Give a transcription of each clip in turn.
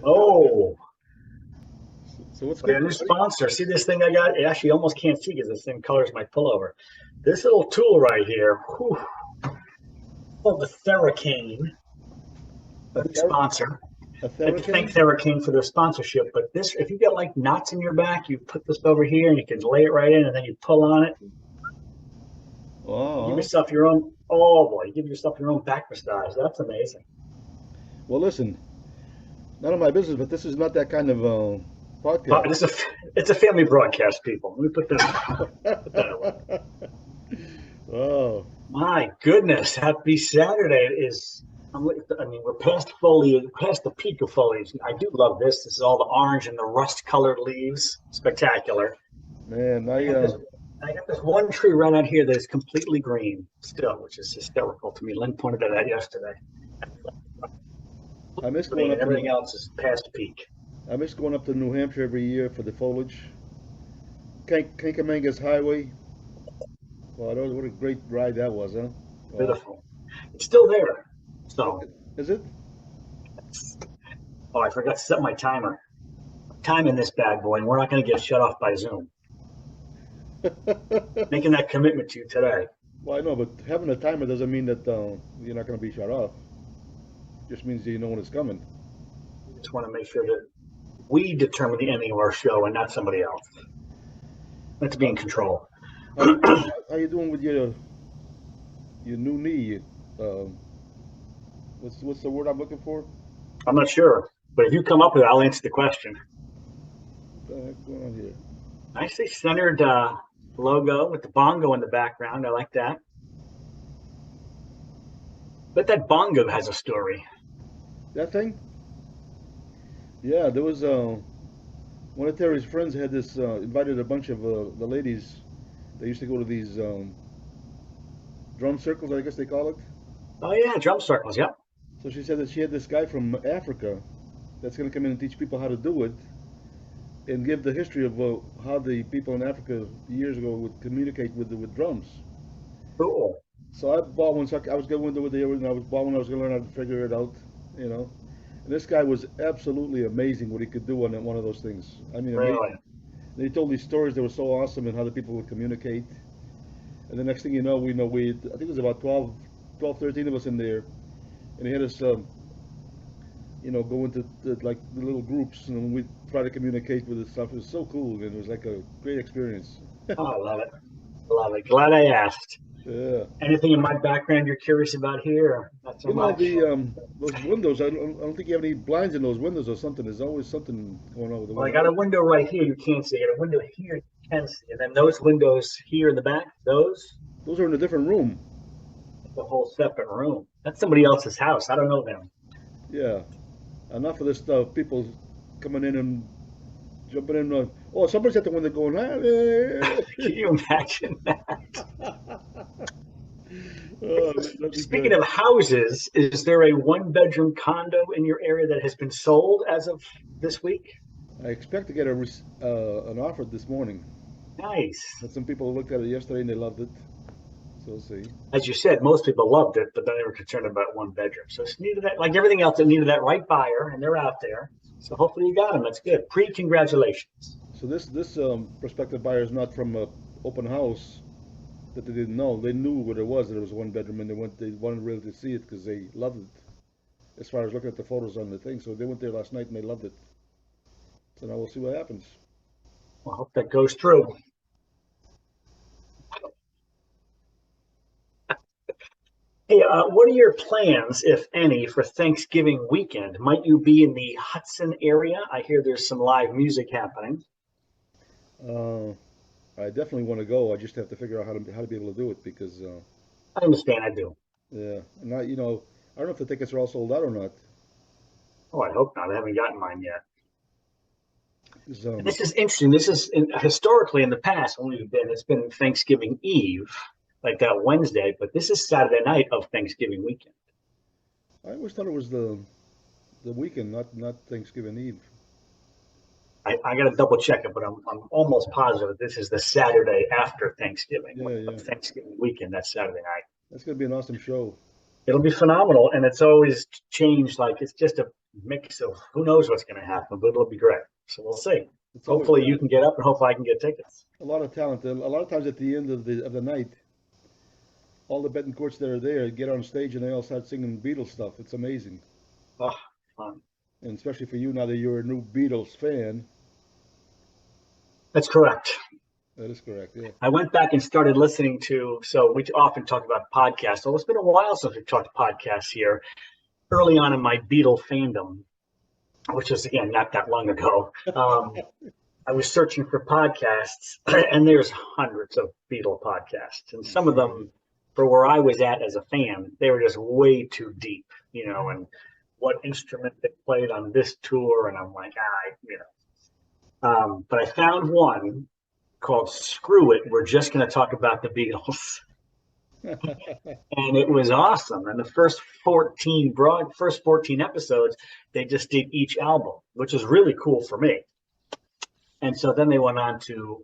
Oh, So what's we got a cooking, new buddy? sponsor. See this thing I got? It actually almost can't see because the same color as my pullover. This little tool right here, whew, called the Theracane, a A, new ther- sponsor. a I have to thank Theracane? Theracane for their sponsorship. But this, if you get like knots in your back, you put this over here and you can lay it right in, and then you pull on it. You give Oh, yourself your own. Oh boy, you give yourself your own back massage. That's amazing. well, listen, none of my business, but this is not that kind of But podcast. it's a family broadcast, people. Let me put that away. Oh, My goodness, happy Saturday is. I mean, we're past foliage, past the peak of foliage. I do love this. This is all the orange and the rust-colored leaves. Spectacular. man, I got this. I got this one tree right out here that is completely green still, which is hysterical to me. Lynn pointed that out yesterday. I miss going And up to everything else is past peak. I miss going up to New Hampshire every year for the foliage. Kankamanga's Highway. Wow, what a great ride that was, huh? Wow. Beautiful. It's still there. So, Is it? oh, I forgot to set my timer. Time in this bad boy, and we're not going to get shut off by Zoom. Making that commitment to you today. Well, I know, but having a timer doesn't mean that you're not going to be shut off. Just means that you know when it's coming. We just want to make sure that we determine the ending of our show and not somebody else. Let's be Uh, in control. how you doing? How you doing with your new knee? Um, what's the word I'm looking for? I'm not sure, but if you come up with it, I'll answer the question. What the heck's going on here? Nicely centered logo with the bongo in the background. I like that. But that bongo has a story. That thing? Yeah, there was one of Terry's friends had this invited a bunch of the ladies. They used to go to these drum circles, I guess they call it. Oh yeah, drum circles. Yep. So she said that she had this guy from Africa that's going to come in and teach people how to do it and give the history of how the people in Africa years ago would communicate with drums. Cool. So I bought one. So I was going with the and I was bought one. I was going to learn how to figure it out, you know. And this guy was absolutely amazing what he could do on one of those things. I mean, Really. amazing. And he told these stories that were so awesome and how the people would communicate. And the next thing you know, we I think it was about 13 of us in there, and he had us go into like the little groups and we try to communicate with this stuff. It was so cool and it was like a great experience. Oh, I love it. Love it. Glad I asked. Yeah. Anything in my background you're curious about here? Or not so You know much. the those windows. I don't think you have any blinds in those windows or something. There's always something going on with the Well, I window. got a window right here you can't see. I got a window here you can see. And then those windows here in the back, those, Those are in a different room. the whole separate room. That's somebody else's house. I don't know them. Yeah. Enough of this stuff. People coming in and jumping in. Oh, somebody's at the window going. Can you imagine that? Oh, that'd be Speaking good. of houses, is there a one-bedroom condo in your area that has been sold as of this week? I expect to get an offer this morning. Nice. Had some people looked at it yesterday and they loved it. So we'll see. As you said, most people loved it, but then they were concerned about one bedroom. So it's needed that, like everything else, it needed that right buyer, and they're out there. So hopefully you got them. That's good. Pre-congratulations. So this prospective buyer is not from a open house that they didn't know. They knew what it was. That it was one bedroom, and they wanted really to see it because they loved it. As far as looking at the photos on the thing, so they went there last night and they loved it. So now we'll see what happens. Well, I hope that goes through. Hey, what are your plans, if any, for Thanksgiving weekend? Might you be in the Hudson area? I hear there's some live music happening. Uh, I definitely want to go. I just have to figure out how to be able to do it because I understand. I do. yeah, and I don't know if the tickets are all sold out or not. Oh, I hope not. I haven't gotten mine yet. 'Cause, And this is interesting. This is historically in the past when it's been Thanksgiving Eve, like that Wednesday, but this is Saturday night of Thanksgiving weekend. I always thought it was the weekend, not Thanksgiving Eve. I got to double check it, but I'm almost positive this is the Saturday after Thanksgiving, Yeah, yeah. Thanksgiving weekend. That's Saturday night. That's gonna be an awesome show. It'll be phenomenal, and it's always changed. Like it's just a mix of who knows what's going to happen, but it'll be great. So we'll see. It's always Hopefully, you that. can get up, and hopefully, I can get tickets. A lot of talent. A lot of times at the end of the night, all the betting courts that are there get on stage and they all start singing Beatles stuff. It's amazing. Oh, fun. And especially for you now that you're a new Beatles fan. That's correct. That is correct, yeah. I went back and started listening to. So we often talk about podcasts. Well, it's been a while since we've talked podcasts here. Early on in my Beatle fandom, which is again not that long ago, I was searching for podcasts, and there's hundreds of Beatle podcasts, and some of them, for where I was at as a fan, they were just way too deep, and what instrument they played on this tour, and I'm like, but I found one called "Screw It, We're Just Going to Talk About the Beatles." And it was awesome. And the first 14 episodes, they just did each album, which is really cool for me. And so then they went on to,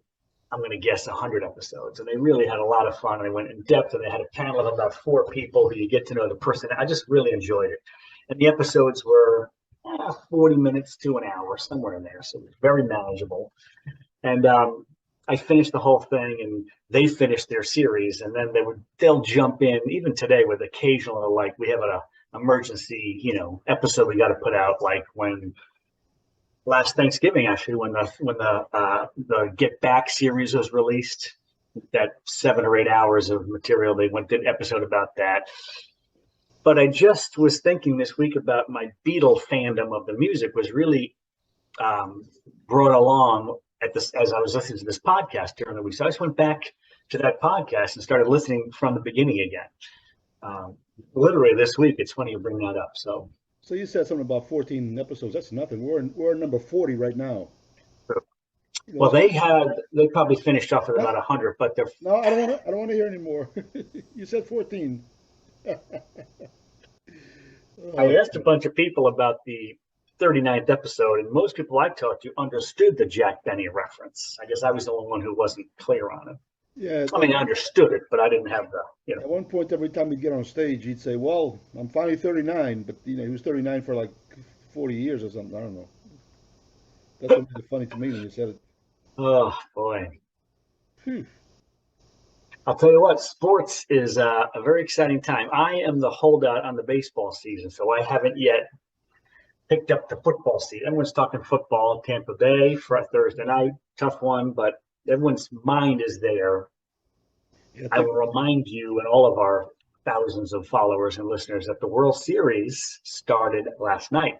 I'm going to guess, 100 episodes. And they really had a lot of fun. They went in depth, and they had a panel of about 4 people who you get to know the person. I just really enjoyed it. And the episodes were 40 minutes to an hour, somewhere in there. So it was very manageable. And I finished the whole thing, and they finished their series, and then they'll jump in even today with occasional, like we have an emergency episode we got to put out, like when last Thanksgiving, actually, when the Get Back series was released, that 7 or 8 hours of material, they did an episode about that. But I just was thinking this week about my Beatle fandom of the music was really brought along as I was listening to this podcast during the week. So I just went back to that podcast and started listening from the beginning again. Literally this week. It's funny you bring that up. So you said something about 14 episodes. That's nothing. We're in number 40 right now. Well, they probably finished off at about 100, but they're no. I don't want to hear anymore. You said 14. I asked a bunch of people about the 39th episode, and most people I talked to understood the Jack Benny reference. I guess I was the only one who wasn't clear on it. Yeah. I mean, I understood it, but I didn't have the. At one point, every time he'd get on stage, he'd say, "Well, I'm finally 39," but he was 39 for like 40 years or something. I don't know. That's what made it funny to me when you said it. Oh boy. Phew. I'll tell you what, sports is a very exciting time. I am the holdout on the baseball season, so I haven't yet picked up the football season. Everyone's talking football, Tampa Bay for a Thursday night, tough one, but everyone's mind is there. Yeah, I will remind you and all of our thousands of followers and listeners that the World Series started last night.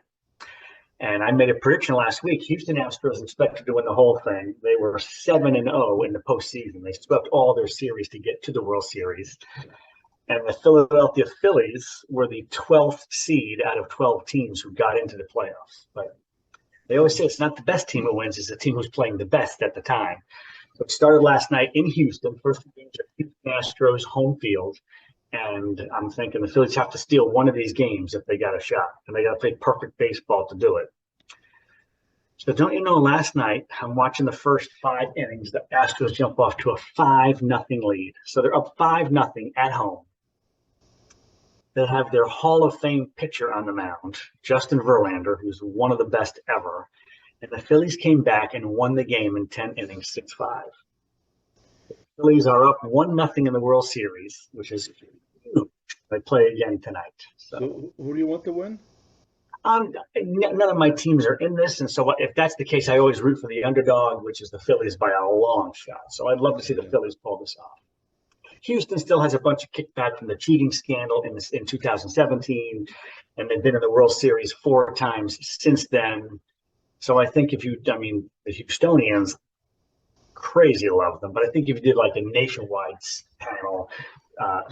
And I made a prediction last week. Houston Astros expected to win the whole thing. They were 7-0 in the postseason. They swept all their series to get to the World Series. And the Philadelphia Phillies were the 12th seed out of 12 teams who got into the playoffs. But they always say it's not the best team who wins, it's the team who's playing the best at the time. So it started last night in Houston. First games at Houston Astros home field. And I'm thinking the Phillies have to steal one of these games if they got a shot. And they got to play perfect baseball to do it. So don't you know, last night, I'm watching the first 5 innings. The Astros jump off to a 5-0 lead. So they're up 5-0 at home. They have their Hall of Fame pitcher on the mound, Justin Verlander, who's one of the best ever. And the Phillies came back and won the game in 10 innings, 6-5. The Phillies are up 1-0 in the World Series, which is huge. They play again tonight. So who do you want to win? None of my teams are in this, and so if that's the case, I always root for the underdog, which is the Phillies by a long shot. So I'd love to see the Phillies pull this off. Houston still has a bunch of kickback from the cheating scandal in 2017, and they've been in the World Series 4 times since then. So I think the Houstonians, crazy love them, but I think if you did like a nationwide panel,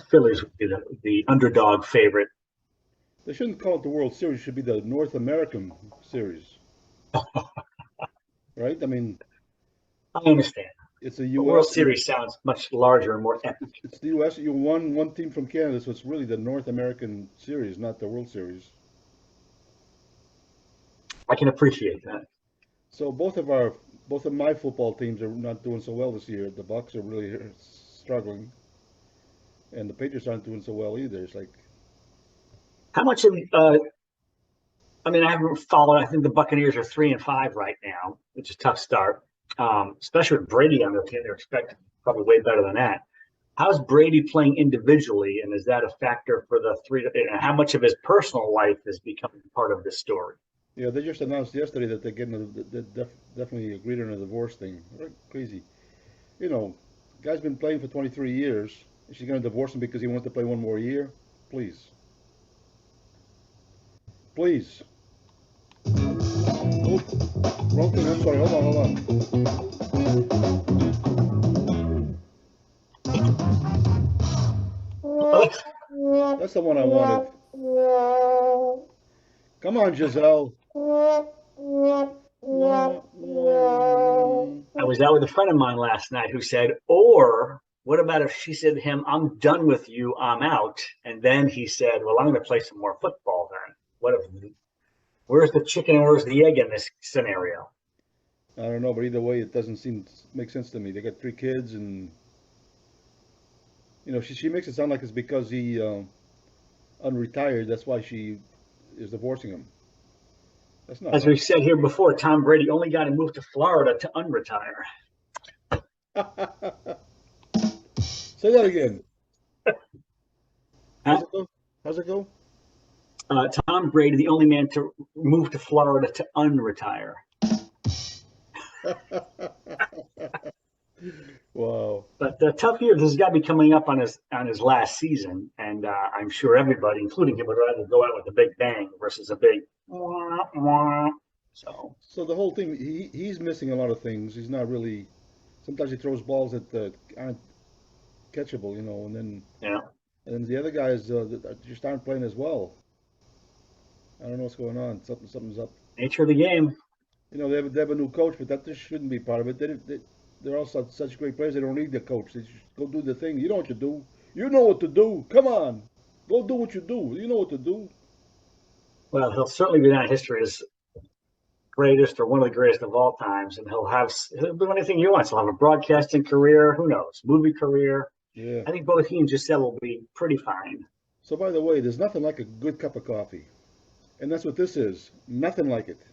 Phillies would be the underdog favorite. They shouldn't call it the World Series. It should be the North American Series. Right? I mean, I understand. It's a U.S. World Series sounds much larger and more epic. It's the U.S. You won one team from Canada, so it's really the North American Series, not the World Series. I can appreciate that. So both of my football teams are not doing so well this year. The Bucks are really struggling, and the Patriots aren't doing so well either. It's like How much of I mean, I haven't followed. I think the Buccaneers are 3-5 right now, which is a tough start. Especially with Brady on their team, they're expected probably way better than that. How's Brady playing individually, and is that a factor for the three? And how much of his personal life is becoming part of this story? Yeah, they just announced yesterday that they're definitely agreed on a divorce thing. Right? Crazy. You know, guy's been playing for 23 years. Is she going to divorce him because he wants to play one more year? Please. Please. Oh, wrong thing. I'm sorry. Hold on. That's the one I wanted. Come on, Giselle. I was out with a friend of mine last night who said, or what about if she said to him, I'm done with you, I'm out. And then he said, well, I'm going to play some more football then. What if, where's the chicken and where's the egg in this scenario? I don't know, but either way, it doesn't seem to make sense to me. They got 3 kids, and she makes it sound like it's because he unretired. That's why she is divorcing him. That's not As we said here before, Tom Brady only got to move to Florida to unretire. right. Say that again. How's it go? How's it go? Tom Brady, the only man to move to Florida to unretire. Wow. But the tough year, this has got to be coming up on his last season, and I'm sure everybody, including him, would rather go out with a big bang versus a big wah, wah. So the whole thing, he's missing a lot of things. He's not really. Sometimes he throws balls that aren't catchable, and then Yeah. And then the other guys that just aren't playing as well. I don't know what's going on. Something's up. Nature of the game. They have a new coach, but that just shouldn't be part of it. They're all such great players. They don't need the coach. They just go do the thing. You know what to do. You know what to do. Come on, go do what you do. You know what to do. Well, he'll certainly be down in history as greatest or one of the greatest of all times, and he'll do anything he wants. He'll have a broadcasting career. Who knows? Movie career. Yeah. I think both he and Giselle will be pretty fine. So by the way, there's nothing like a good cup of coffee, and that's what this is. Nothing like it.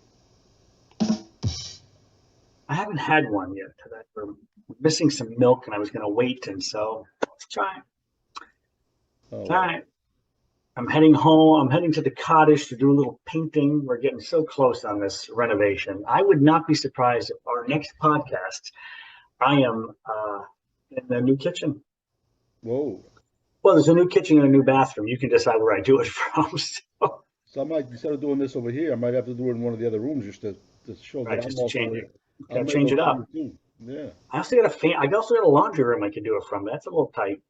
I haven't had one yet today. We're missing some milk, and I was going to wait, and so let's try it. Oh, All right. I'm heading home. I'm heading to the cottage to do a little painting. We're getting so close on this renovation. I would not be surprised if our next podcast, I am in the new kitchen. Whoa. Well, there's a new kitchen and a new bathroom. You can decide where I do it from. So I might, instead of doing this over here, I might have to do it in one of the other rooms just to show Right, that just I'm to change it. I'm Change it up. too. Yeah. I also got a laundry room I could do it from. That's a little tight.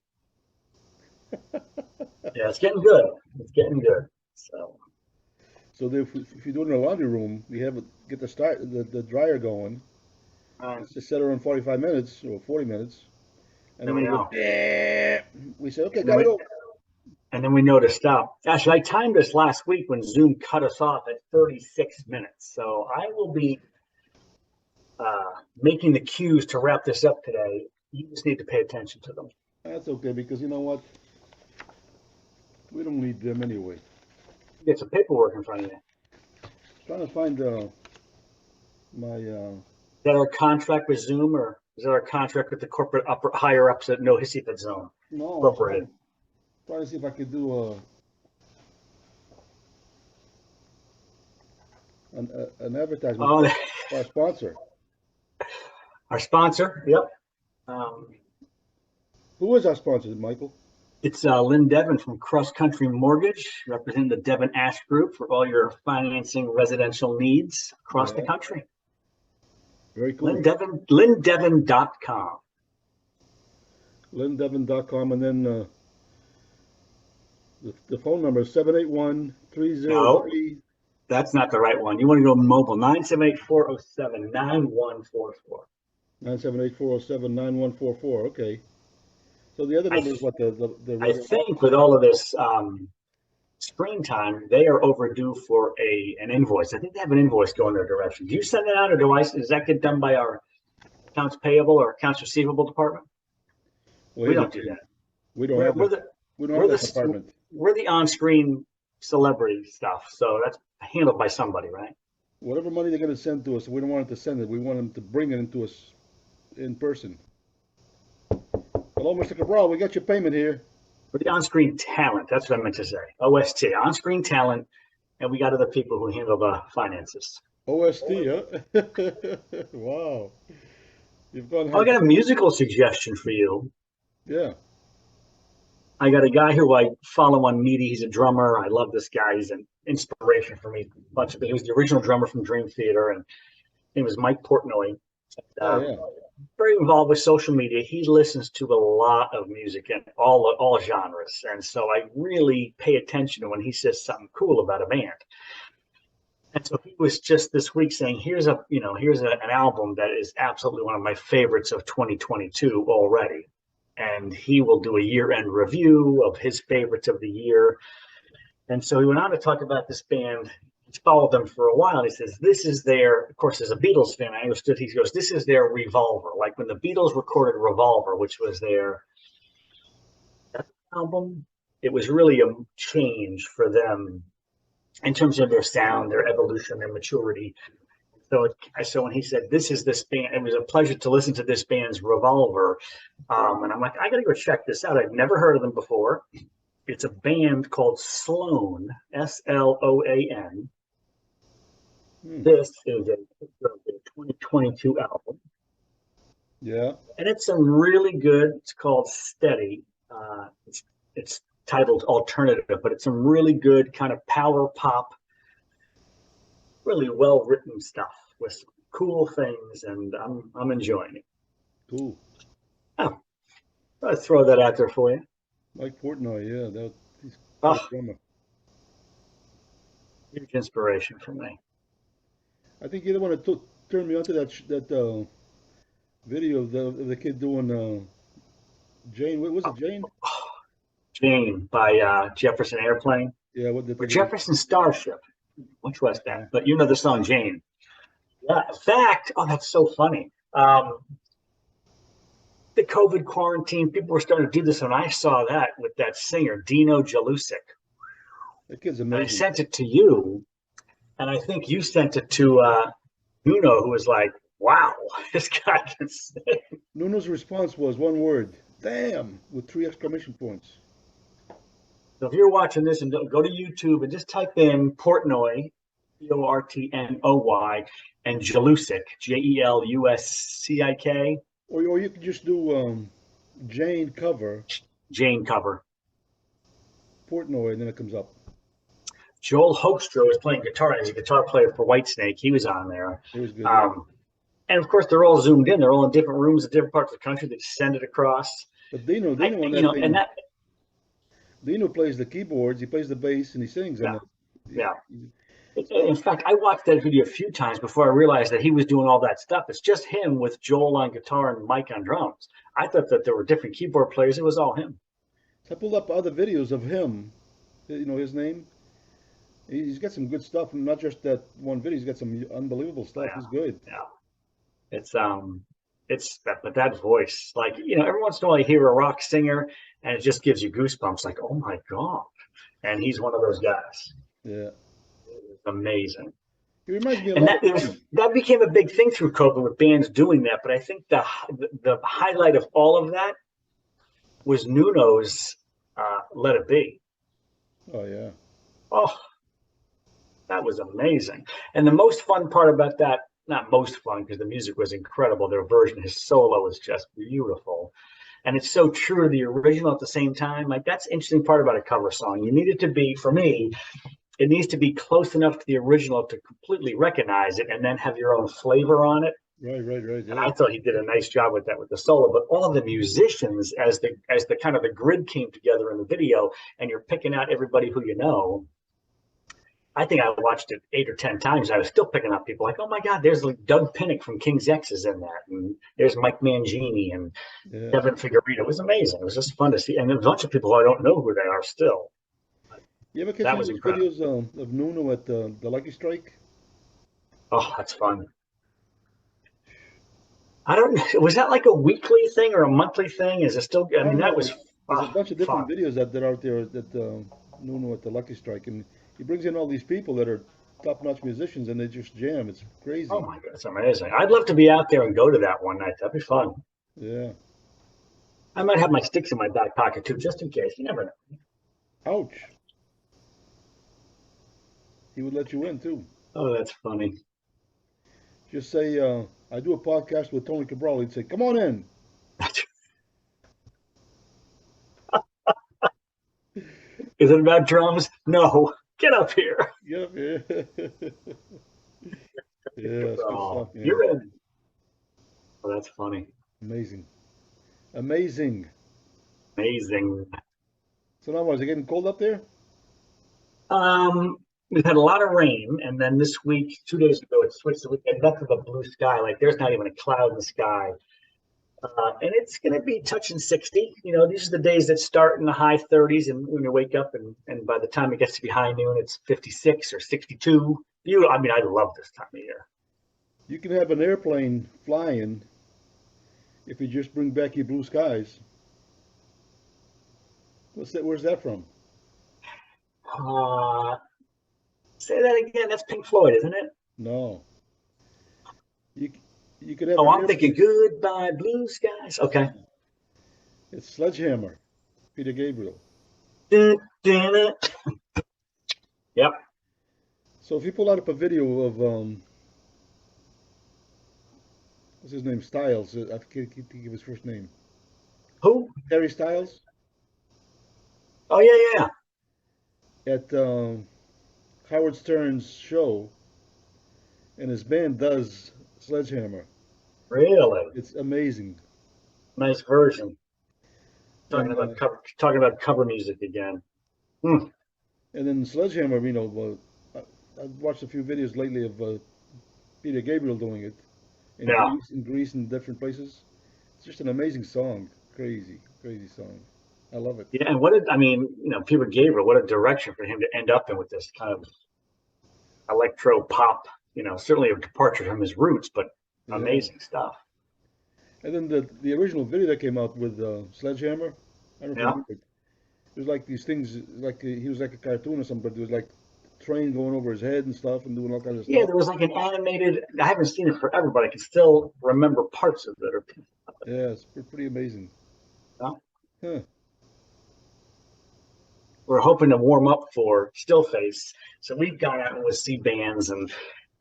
Yeah, it's getting good. It's getting good. So If you do it in a laundry room, you have get the dryer going. Just set her on 45 minutes or 40 minutes, and then we say, okay, gotta go. And then we know to stop. Actually, I timed this last week when Zoom cut us off at 36 minutes. So I will be making the cues to wrap this up today. You just need to pay attention to them. That's okay, because you know what? We don't need them anyway. Get some paperwork in front of you. Trying to find my. Is that our contract with Zoom, or is that our contract with the corporate higher ups at No Hissy Zone? No. Incorporated. Trying to see if I could do an advertisement for our sponsor. Our sponsor, yep. Who is our sponsor, Michael? It's Lynn Devon from Cross Country Mortgage, representing the Devon Ash Group for all your financing residential needs across the country. Very cool. LynnDevon.com. LynnDevon.com, and then the phone number is 781-303. No, that's not the right one. You want to go mobile, 978-407-9144. 978-407-9144. Okay. So the other number is what the I think with all of this screen time, they are overdue for an invoice. I think they have an invoice going their direction. Do you send it out, or does that get done by our accounts payable or accounts receivable department? We don't do that. We don't have that department. We're the on-screen celebrity stuff. So that's handled by somebody, right? Whatever money they're going to send to us, we don't want them to send it. We want them to bring it into us in person. Hello, Mr. Cabral. We got your payment here. For the on-screen talent, that's what I meant to say. OST, on-screen talent, and we got other people who handle the finances. OST, huh? Wow. You've gone Oh, I ahead. got a musical suggestion for you. Yeah. I got a guy who I follow on Media. He's a drummer. I love this guy. He's an inspiration for me. He was the original drummer from Dream Theater, and he was Mike Portnoy. Oh, yeah. Very involved with social media. He listens to a lot of music and all genres, and so I really pay attention to when he says something cool about a band. And so he was just this week saying, "Here's an album that is absolutely one of my favorites of 2022 already." And he will do a year-end review of his favorites of the year. And so he went on to talk about this band. He's followed them for a while. And he says, this is their, of course, as a Beatles fan, I understood, he goes, this is their Revolver. Like when the Beatles recorded Revolver, which was their album, it was really a change for them in terms of their sound, their evolution, their maturity. So when he said, this is this band, it was a pleasure to listen to this band's Revolver. And I'm like, I got to go check this out. I've never heard of them before. It's a band called Sloan, Sloan. This is a 2022 album. Yeah. And it's some really good, it's called Steady. It's titled Alternative, but it's some really good kind of power pop, really well written stuff with some cool things, and I'm enjoying it. Cool. Oh, I'll throw that out there for you. Mike Portnoy, yeah, he's Oh, a drummer. huge inspiration for me. I think you're the one that turned me onto that video of the kid doing Jane. What was it, Jane? Jane by Jefferson Airplane. Yeah, what did Or Jefferson Starship. Which was that? But you know the song Jane. Yeah, in fact, oh, that's so funny. The COVID quarantine, people were starting to do this, and I saw that with that singer, Dino Jalusic. That kid's And I amazing. sent it to you, and I think you sent it to Nuno, who was like, wow, this guy can sing. Nuno's response was one word, damn, with 3 exclamation points. So if you're watching this, and go to YouTube and just type in Portnoy, Portnoy, and Jalusic, Jeluscic. Or you could just do Jane cover, Jane cover. Portnoy, and then it comes up. Joel Hoekstra was playing guitar. He's a guitar player for Whitesnake. He was on there. It was good. And of course, they're all zoomed in. They're all in different rooms in different parts of the country. They just send it across. But Dino on that thing, Dino plays the keyboards, he plays the bass, and he sings. Yeah. Yeah. In fact, I watched that video a few times before I realized that he was doing all that stuff. It's just him with Joel on guitar and Mike on drums. I thought that there were different keyboard players. It was all him. So I pulled up other videos of him, his name. He's got some good stuff, and not just that one video. He's got some unbelievable stuff. Yeah. He's good. Yeah. But that voice, like, every once in a while you hear a rock singer and it just gives you goosebumps, like, oh my God. And he's one of those guys. Yeah. Amazing. He reminds me a And lot that became a big thing through COVID with bands doing that. But I think the highlight of all of that was Nuno's Let It Be. Oh, yeah. Oh, that was amazing. And the most fun part about that, not most fun because the music was incredible. Their version, his solo is just beautiful. And it's so true to the original at the same time. Like, that's the interesting part about a cover song. You need it to be, for me, it needs to be close enough to the original to completely recognize it and then have your own flavor on it. Right. Yeah. And I thought he did a nice job with that with the solo. But all of the musicians, as the kind of the grid came together in the video, and you're picking out everybody who you know. I think I watched it 8 or 10 times. I was still picking up people like, oh my God, there's like Doug Pinnick from King's X is in that, and there's Mike Mangini and Kevin Figueredo. It was amazing. It was just fun to see, and a bunch of people I don't know who they are still. You ever catch any of those videos of Nuno at the Lucky Strike? Oh, that's fun. I don't know. Was that like a weekly thing or a monthly thing? Is it still? I mean, that was. There's a bunch of different videos that are out there that Nuno at the Lucky Strike, and he brings in all these people that are top-notch musicians, and they just jam. It's Oh crazy. my God, it's amazing. I'd love to be out there and go to that one night. That'd be fun. Yeah. I might have my sticks in my back pocket too, just in case. You never know. Ouch. He would let you in too. Oh, that's funny. Just say, I do a podcast with Tony Cabral. He'd say, "Come on in." Is it about drums? No. Get up here. Get up here. Yeah, that's good Oh, stuff, man. you're in. Oh, that's funny. Amazing. Amazing. Amazing. So now, was it getting cold up there? We've had a lot of rain, and then this week, 2 days ago, it switched. We had nothing but blue sky. Like there's not even a cloud in the sky. And it's going to be touching 60. You know, these are the days that start in the high 30s, and when you wake up, and by the time it gets to be high noon, it's 56 or 62. I mean, I love this time of year. You can have an airplane flying if you just bring back your blue skies. What's that? Where's that from? Uh, Say that again. That's Pink Floyd, isn't it? No. You you could have Oh, an I'm thinking goodbye blue skies. Okay. It's Sledgehammer, Peter Gabriel. Dun, dun, dun. Yep. So if you pull out up a video of what's his name, Styles? I can't think of his first name. Who? Harry Styles Oh, yeah, yeah. at Howard Stern's show, and his band does Sledgehammer. Really It's amazing. nice version. And Talking about cover music again. Hmm. and then Sledgehammer, I've watched a few videos lately of Peter Gabriel doing it Yeah. In Greece and different places. It's just an amazing song. Crazy, crazy song. I love it. Yeah, and I mean, Peter Gabriel, what a direction for him to end up in with this kind of electro pop, certainly a departure from his roots, but Yeah. amazing stuff. And then the original video that came out with Sledgehammer, I don't know if you Yeah. remember it. It was like these things, like he was like a cartoon or something, but there was like train going over his head and stuff and doing all kinds of Yeah, stuff. there was like an animated, I haven't seen it forever, but I can still remember parts of it. Yeah, it's pretty amazing. Yeah. Huh. We're hoping to warm up for Stillface. So we've gone out and with C bands, and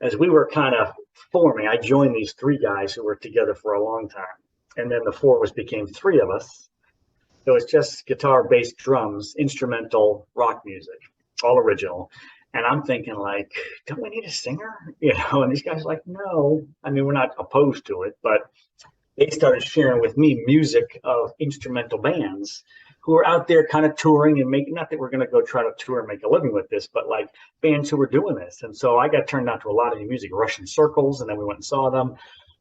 as we were kind of forming, I joined these three guys who were together for a long time. And then the four of us became three of us. So it's just guitar, bass, drums, instrumental rock music, all original. And I'm thinking like, don't we need a singer? And these guys are like, no. I mean, we're not opposed to it, but they started sharing with me music of instrumental bands who were out there kind of touring and making, not that we're going to go try to tour and make a living with this, but like bands who were doing this. And so I got turned on to a lot of new music, Russian Circles, and then we went and saw them.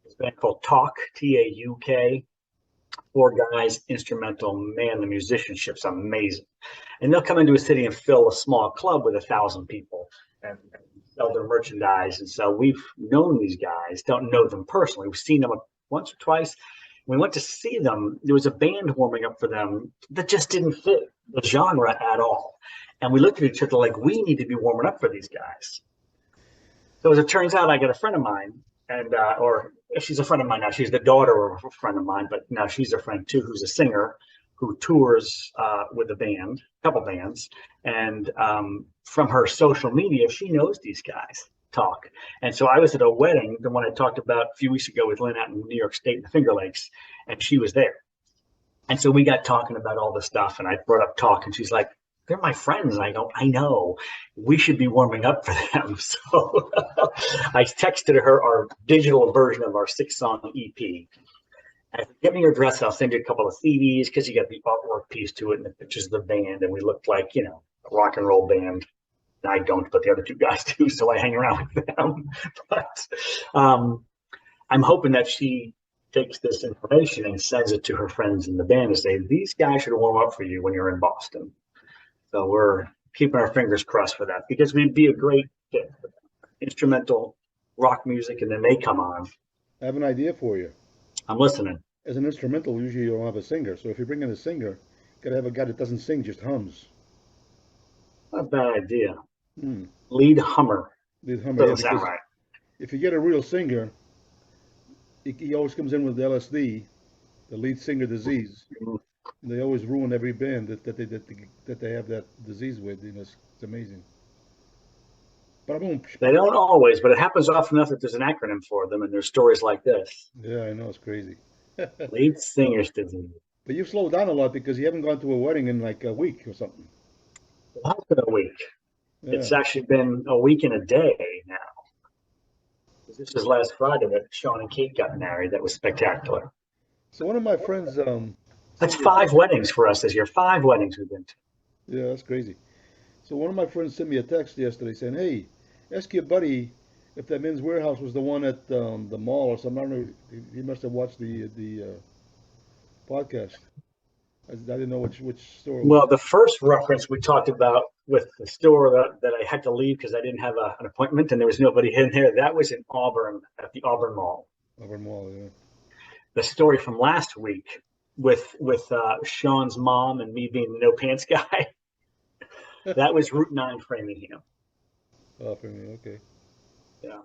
This band called Talk, Tauk. Four guys, instrumental. Man, the musicianship's amazing. And they'll come into a city and fill a small club with 1,000 people and sell their merchandise. And so we've known these guys, don't know them personally. We've seen them once or twice. We went to see them. There was a band warming up for them that just didn't fit the genre at all. And we looked at each other like, we need to be warming up for these guys. So as it turns out, I got a friend of mine, and or she's a friend of mine now. She's the daughter of a friend of mine, but now she's a friend too, who's a singer who tours with a band, a couple bands, and from her social media, she knows these guys. Talk. And so I was at a wedding, the one I talked about a few weeks ago with Lynn out in New York State in the Finger Lakes, and she was there. And so we got talking about all this stuff, and I brought up Talk, and she's like, they're my friends. And I go, I know, we should be warming up for them. So I texted her our digital version of our 6-song EP. And give me your address, I'll send you a couple of CDs, because you got the artwork piece to it and the pictures of the band, and we looked like, a rock and roll band. I don't, but the other two guys do, so I hang around with them. But I'm hoping that she takes this information and sends it to her friends in the band and say, these guys should warm up for you when you're in Boston. So we're keeping our fingers crossed for that, because we'd be a great fit for them. Instrumental rock music, and then they come on. I have an idea for you. I'm listening. As an instrumental, usually you don't have a singer. So if you bring in a singer, you gotta have a guy that doesn't sing, just hums. Not a bad idea. Hmm. Lead Hummer. Lead Hummer, yeah, Doesn't sound because right. if you get a real singer, he always comes in with LSD, the lead singer disease. Mm. And they always ruin every band that they have that disease with. It's amazing. But I'm going, They don't always, but it happens often enough that there's an acronym for them, and there's stories like this. yeah, I know it's crazy. But Lead singer's disease. you've slowed down a lot because you haven't gone to a wedding in like a week or something. It has been a week. Yeah. It's actually been a week and a day now. This was last Friday that Sean and Kate got married. That was spectacular. So one of my friends That's sent me a five text. weddings for us this year. Five weddings we've been to. Yeah, that's crazy. So one of my friends sent me a text yesterday saying, "Hey, ask your buddy if that Men's Warehouse was the one at the mall or something." I don't know. He must have watched the podcast. I didn't know which store it was. Well, the first reference we talked about with the store that I had to leave because I didn't have an appointment and there was nobody in there, that was in Auburn at the Auburn Mall. Auburn Mall, yeah. The story from last week with Sean's mom and me being the no pants guy, that was Route 9 Framingham. Oh, for me, okay. Yeah.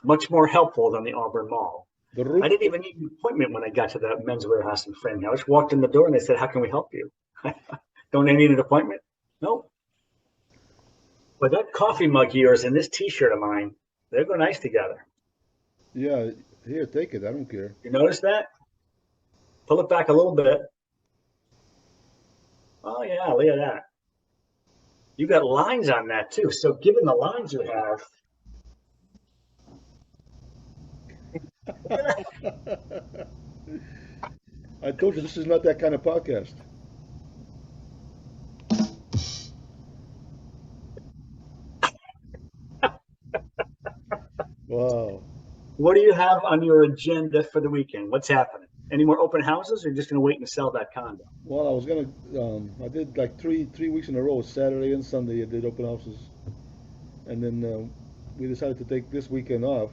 Much more helpful than the Auburn Mall. The I root. didn't even need an appointment when I got to the Men's Warehouse in Framingham. I just walked in the door and they said, "How can we help you?" Don't they need an appointment? No. But that coffee mug of yours and this T-shirt of mine, they go nice together. Yeah, here, take it. I don't care. You notice that? Pull it back a little bit. Oh yeah, look at that. You got lines on that too. So given the lines you have, I told you this is not that kind of podcast. Wow. what do you have on your agenda for the weekend? What's happening? Any more open houses, or are you just going to wait and sell that condo? Well, I was gonna. I did like three weeks in a row. Saturday and Sunday, I did open houses, and then we decided to take this weekend off.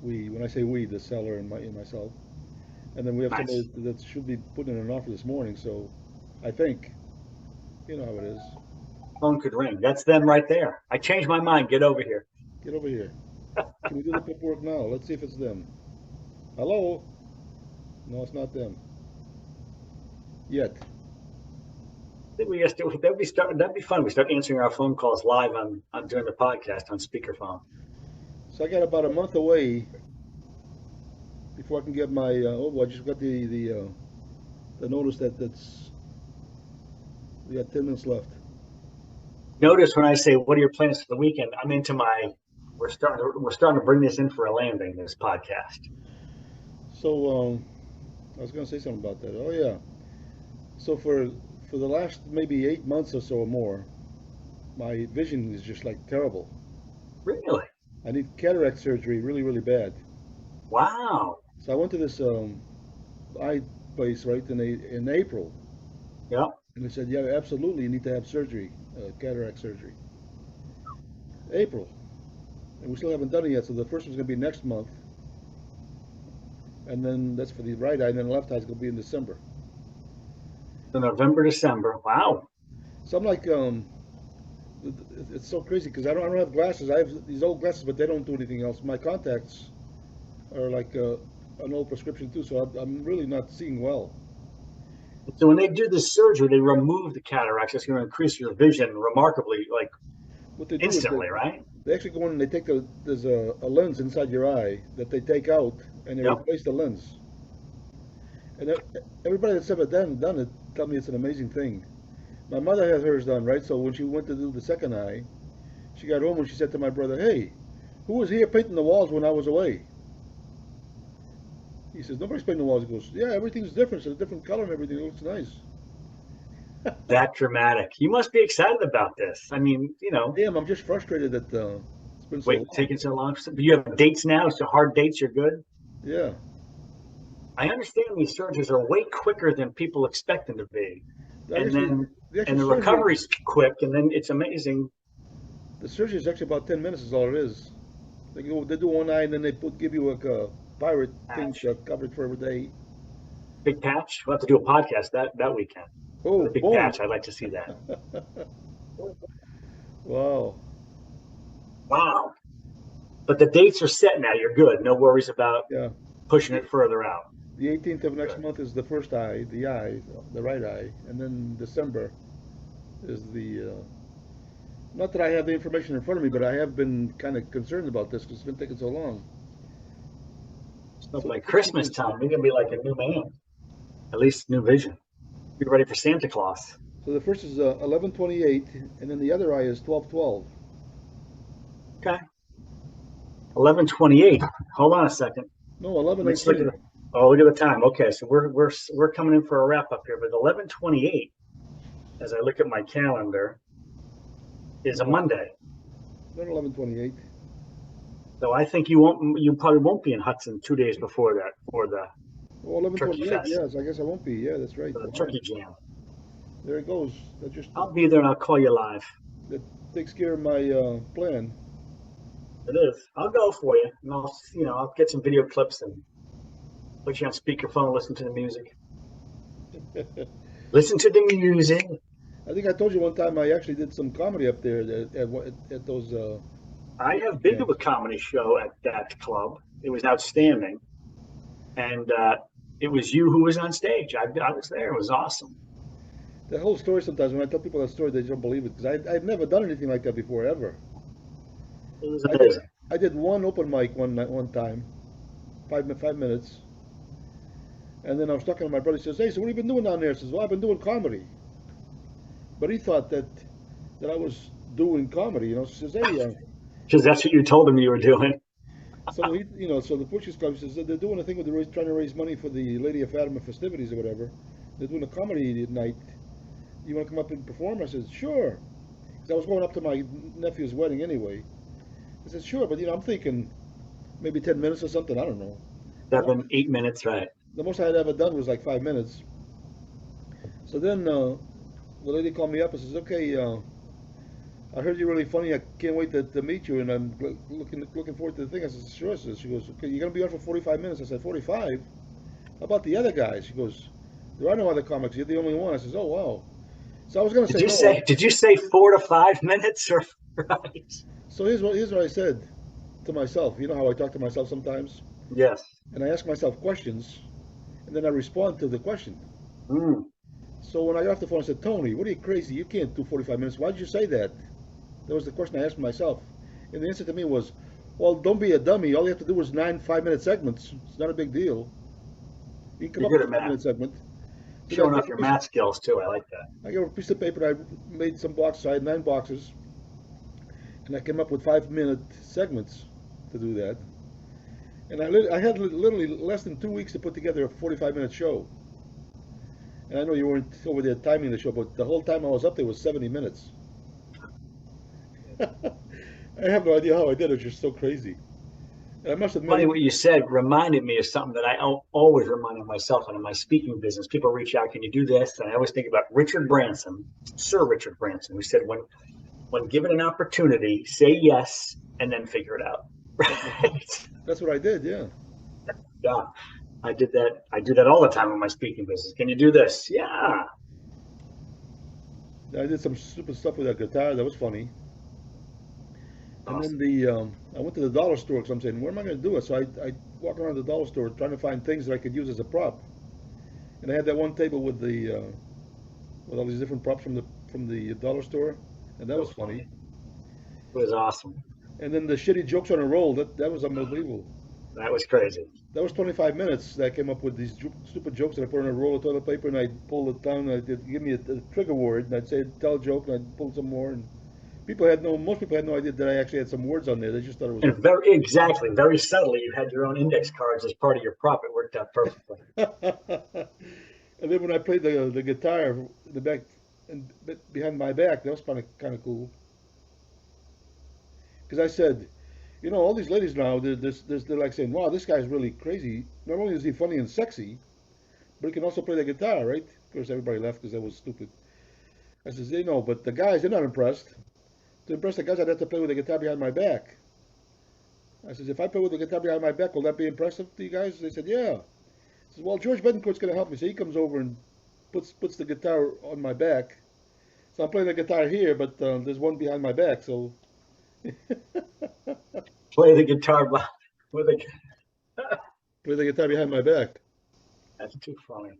When I say we, the seller and myself, and then we have Nice. somebody that should be putting in an offer this morning. So, I think you know how it is. Phone could ring. That's them right there. I changed my mind. Get over here. Get over here. Can we do the paperwork now? Let's see if it's them. Hello? No, it's not them yet. I think we just that'd be fun. We start answering our phone calls live on during the podcast on speakerphone. So I got about a month away before I can get my. I just got the notice that's we got 10 minutes left. Notice when I say, "What are your plans for the weekend?" I'm into my. We're starting to bring this in for a landing. This podcast. So I was gonna say something about that. Oh yeah. So for the last maybe 8 months or so or more, my vision is just like terrible. Really? I need cataract surgery really really bad. Wow. So I went to this eye place right in April, Yeah. and they said, yeah, absolutely, you need to have surgery, cataract surgery. April, and we still haven't done it yet. So the first one's gonna be next month, and then that's for the right eye, and then the left eye is gonna be in December. So November, December. Wow. So I'm like, it's so crazy because I don't have glasses. I have these old glasses, but they don't do anything else. My contacts are like an old prescription too, so I'm really not seeing well. So when they do this surgery, they remove the cataracts. That's going to increase your vision remarkably, like What they do is instantly, right? they actually go in and they take there's a lens inside your eye that they take out and they Yep. replace the lens. And everybody that's ever done it tell me it's an amazing thing. My mother had hers done, right? So when she went to do the second eye, she got home and she said to my brother, "Hey, who was here painting the walls when I was away?" He says, "Nobody's painting the walls." He goes, "Yeah, everything's different. It's a different color and everything. It looks nice." That dramatic. You must be excited about this. I mean, Damn, I'm just frustrated that it's been so wait, long. taking so long. Do you have dates now? So hard dates, you're good. Yeah. I understand these surgeries are way quicker than people expect them to be, The and actual, then the actual and the surgery, recovery's quick, and then it's amazing. the surgery is actually about 10 minutes is all it is. They do one eye and then they give you like a pirate thing Patch, coverage for every day. big patch. We'll have to do a podcast that weekend with Oh, a big boom. patch. I'd like to see that. Well, Wow. Wow. But the dates are set now. You're good. No worries about Yeah. pushing The it further out. 18th of next Good. month is the first eye, the right eye, and then December is the. Not that I have the information in front of me, but I have been kind of concerned about this because it's been taking so long. So So the by first one Christmas is time, you're gonna be like a new man. At least new vision. Be ready for Santa Claus. 11/28, and then the other eye is 12/12. Okay. 11:28. Hold on a second. No, Let me just look at 11/18. the. Oh, look at the time. Okay, so we're coming in for a wrap up here. But 11:28, as I look at my calendar, is a No, Monday. not 11/28. So I think you probably won't be in Hudson 2 days before that for the Oh, Turkey 11/28. Fest, Yes, I guess I won't be. Yeah, that's right. for the Wow. Turkey Jam. There it goes. That just I'll be there and I'll call you live. that takes care of my plan. It is. I'll go for you, and I'll get some video clips and put you on speakerphone, listen to the music. Listen to the music. I think I told you one time I actually did some comedy up there at those I have been to jams. a comedy show at that club. It was outstanding, and it was you who was on stage. I was there. It was awesome. That whole story, sometimes when I tell people that story, they don't believe it because I've never done anything like that before ever. It was I did amazing. I did one open mic one night, one time, 5 minutes, and then I was talking to my brother. He says, "Hey, so what have you been doing down there?" I says, "Well, I've been doing comedy." But he thought that I was doing comedy. He says, "Hey, Because that's what you told him you were doing. so the Portuguese Club says that they're doing a thing where they're trying to raise money for the Lady of Fatima festivities or whatever. They're doing a comedy night. You want to come up and perform?" I said, "Sure." Because I was going up to my nephew's wedding anyway. I said, "Sure," but I'm thinking maybe 10 minutes or something. I don't know. The most, 7, 8 minutes, right? the most I had ever done was like 5 minutes. So then the lady called me up and says, "Okay, I heard you're really funny. I can't wait to meet you, and I'm looking forward to the thing." I said, "Sure." She goes, "Okay, you're gonna be on for 45 minutes." I said, "45? How about the other guys?" She goes, "There are no other comics. You're the only one." I says, "Oh wow." So I was gonna Did say you no. say? Did you say 4 to 5 minutes or right? So here's what I said to myself. You know how I talk to myself sometimes, Yes. and I ask myself questions, and then I respond to the question. Mm. So when I got off the phone, I said, "Tony, what are you crazy? You can't do 45 minutes. Why did you say that?" That was the question I asked myself. And the answer to me was, "Well, don't be a dummy. All you have to do is 9 5-minute segments. It's not a big deal. You can come You're up good with at a 5 math. minute segment." So Showing off your math skills too. I like that. I got a piece of paper and I made some boxes. I had 9 boxes, and I came up with 5 minute segments to do that. And I had literally less than 2 weeks to put together a 45-minute show. And I know you weren't over there timing the show, but the whole time I was up there was 70 minutes. I have no idea how I did it. It's just so crazy. And I must admit, Funny what you said reminded me of something that I always reminded myself and in my speaking business. People reach out, can you do this? And I always think about Richard Branson, Sir Richard Branson, who said, when given an opportunity, say yes and then figure it out. Right? that's what I did. Yeah. Yeah. I did that. I do that all the time in my speaking business. Can you do this? Yeah. I did some stupid stuff with that guitar. That was funny. And then Awesome. I went to the dollar store because I'm saying, where am I going to do it? So I walk around the dollar store trying to find things that I could use as a prop. And I had that one table with all these different props from the dollar store, and that So was funny. funny. It was awesome. And then the shitty jokes on a roll. That was unbelievable. That was crazy. That was 25 minutes that I came up with these stupid jokes that I put on a roll of toilet paper and I'd pull it down and I'd give me a trigger word and I'd say, tell a joke and I'd pull some more. And most people had no idea that I actually had some words on there. They just thought it was And very subtly, you had your own index cards as part of your prop. It worked out perfectly. And then when I played the guitar in the back and behind my back, that was kind of cool. Because I said, all these ladies now, they're like saying, wow, this guy's really crazy. Not only is he funny and sexy, but he can also play the guitar, right? Of course, everybody laughed because that was stupid. I says, they know, but the guys, they're not impressed. To impress the guys, I'd have to play with the guitar behind my back. I says, if I play with the guitar behind my back, will that be impressive to you guys? They said, yeah. I says, well, George Betancourt's going to help me. So he comes over and puts the guitar on my back. So I'm playing the guitar here, but there's one behind my back. So Play the guitar with a. play the guitar behind my back. That's too funny.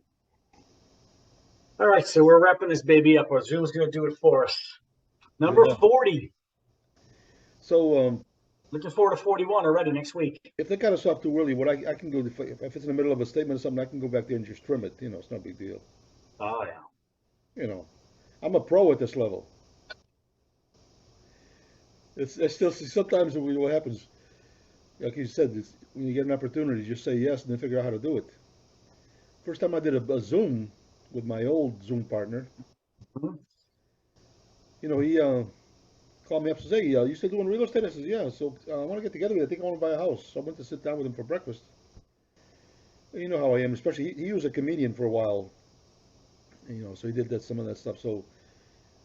All right, so we're wrapping this baby up. Our Zoom's going to do it for us. Number Yeah. 40. So Looking forward to 41 already next week. if they cut us off too early, what I can go if it's in the middle of a statement or something, I can go back there and just trim it. You know, it's no big deal. Oh, yeah. You know, I'm a pro at this level. It's still sometimes what happens, like you said, when you get an opportunity, just say yes and then figure out how to do it. First time I did a Zoom with my old Zoom partner, Mhm. you know, he called me up and says, "Hey, you still doing real estate?" I says, "Yeah." So I want to get together with you. I think I want to buy a house. So I went to sit down with him for breakfast. You know how I am, especially he was a comedian for a while, you know, so he did some of that stuff. So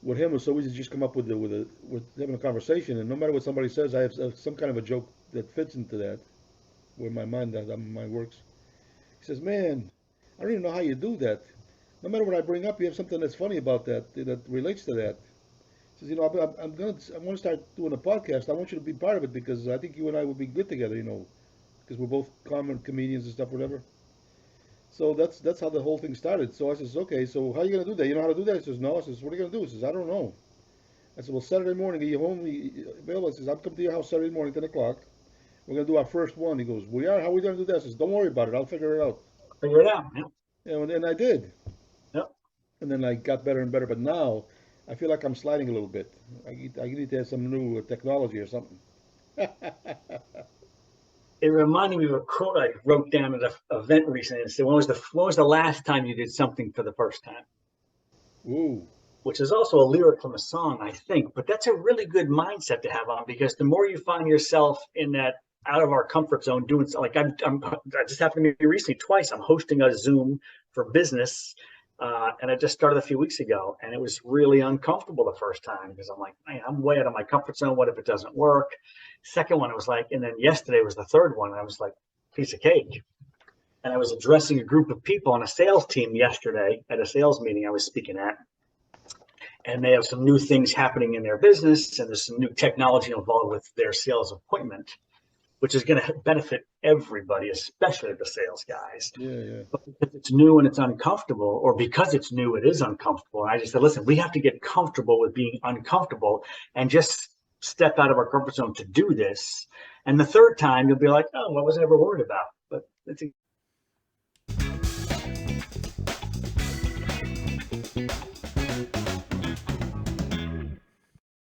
with him, it was so easy to just come up with having a conversation, and no matter what somebody says, I have some kind of a joke that fits into that, where my mind works. He says, "Man, I don't even know how you do that. No matter what I bring up, you have something that's funny about that relates to that." He says, "You know, I want to start doing a podcast. I want you to be part of it because I think you and I would be good together. You know, because we're both common comedians and stuff, whatever." So that's how the whole thing started. So I says, "Okay, so how are you gonna do that? You know how to do that?" He says, "No." I says, "What are you gonna do?" He says, "I don't know." I said, "Well, Saturday morning, are you home available?" He says, "I'm coming to your house Saturday morning, 10 o'clock. We're gonna do our first one." He goes, "We are? How are we gonna do that?" I says, "Don't worry about it. I'll figure it out." Figure it out. Yep. You know, and I did. Yep. And then I got better and better. But now I feel like I'm sliding a little bit. I need to have some new technology or something. It reminded me of a quote I wrote down at an event recently. It said, when was the last time you did something for the first time?" Ooh, Which is also a lyric from a song, I think. But that's a really good mindset to have on, because the more you find yourself in that out of our comfort zone doing something, like I just happened to be recently twice. I'm hosting a Zoom for business, and I just started a few weeks ago, and it was really uncomfortable the first time because I'm like, man, I'm way out of my comfort zone. What if it doesn't work? Second one, it was like, and then yesterday was the third one, and I was like, piece of cake. And I was addressing a group of people on a sales team yesterday at a sales meeting I was speaking at, and they have some new things happening in their business, and there's some new technology involved with their sales appointment, which is going to benefit everybody, especially the sales guys. yeah, yeah. But because it's new and it's uncomfortable, or because it's new, it is uncomfortable. And I just said, listen, we have to get comfortable with being uncomfortable and just step out of our comfort zone to do this. And the third time, you'll be like, oh, I wasn't ever worried about. But it's